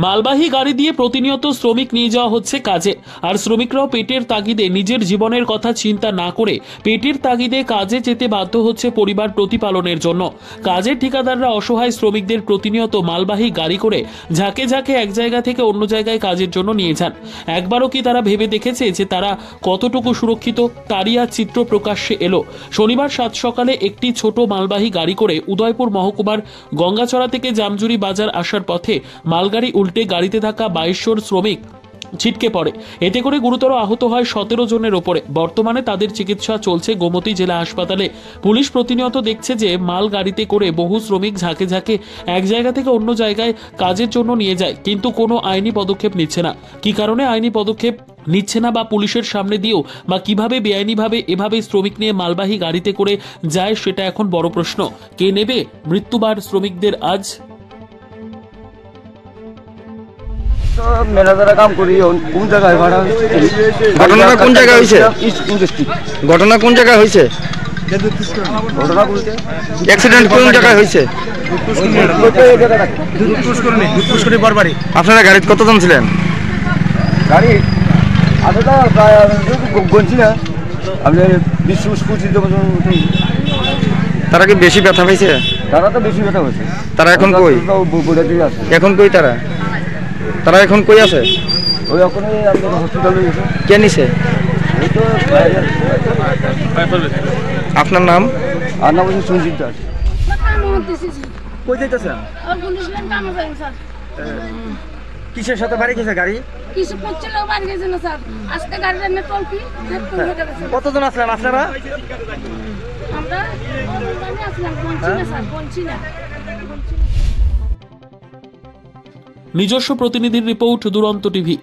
মালবাহী গাড়ি দিয়ে প্রতিনিয়ত শ্রমিক নিয়ে যাওয়া হচ্ছে কাজে, আর শ্রমিকরাও পেটের তাগিদে নিজের জীবনের কথা চিন্তা না করে পেটের তাগিদে কাজে যেতে বাধ্য হচ্ছে পরিবার প্রতিপালনের জন্য। কাজের ঠিকাদাররা অসহায় শ্রমিকদের প্রতিনিয়ত মালবাহী গাড়ি করে ঝাঁকে ঝাঁকে এক জায়গা থেকে অন্য জায়গায় কাজের জন্য নিয়ে যান। একবারও কি তারা ভেবে দেখেছে যে তারা কতটুকু সুরক্ষিত? তারই আর চিত্র প্রকাশ্যে এলো। শনিবার সাত সকালে একটি ছোট মালবাহী গাড়ি করে উদয়পুর মহকুমার গঙ্গাচড়া থেকে জামজুরি বাজার আসার পথে মালগাড়ি উল্টে গাড়িতে থাকা 22 জন শ্রমিক ছিটকে পড়ে। এতে করে গুরুতর আহত হয় 17 জনের ওপরে। বর্তমানে তাদের চিকিৎসা চলছে গোমতী জেলা হাসপাতালে। পুলিশ প্রতিনিয়ত দেখছে যে মাল গাড়িতে করে বহু শ্রমিক ঝাঁকে ঝাঁকে এক জায়গা থেকে অন্য জায়গায় কাজের জন্য নিয়ে যায়, কিন্তু কোনো আইনি পদক্ষেপ নিচ্ছে না। কি কারণে আইনি পদক্ষেপ নিচ্ছে না বা পুলিশের সামনে দিয়েও বা কিভাবে বেআইনিভাবে এভাবে শ্রমিক নিয়ে মালবাহী গাড়িতে করে যায়, সেটা এখন বড় প্রশ্ন। কে নেবে মৃত্যুবার শ্রমিকদের আজ? মেলাদারা কাম করি কোন জায়গায় ভাড়া ঘটনা কোন জায়গায় হয়েছে? ঘটনা কোন জায়গায় হয়েছে? ঘটনা বলতে অ্যাক্সিডেন্ট কোন জায়গায় হয়েছে? আপনারা গাড়িতে কতজন ছিলেন? গাড়ি আচ্ছা প্রায় গনছি না, আপনি 20-25 তারা কি বেশি ব্যথা পাইছে? তারা তো বেশি ব্যথা হয়েছে। তারা এখন কই? এখন কই তারা? তারা এখন কই আছে? ওই ওখানে আমাদের হসপিটালে গেছে। কে নিছে? এই তো আপনার নাম? আর নাম হচ্ছে সুজিত দাস। কই যাইতেছেন? কিসের সাথে বাড়ি গেছে গাড়ি? কিছু করছিল বাড়ি গেছে না স্যার, আজকে গাড়ির এনে টলকি কতজন আসলেন আপনারা? আমরা আসলাম পৌঁছি না স্যার, পৌঁছি না। নিজস্ব প্রতিনিধির রিপোর্ট, দুরন্ত টিভি।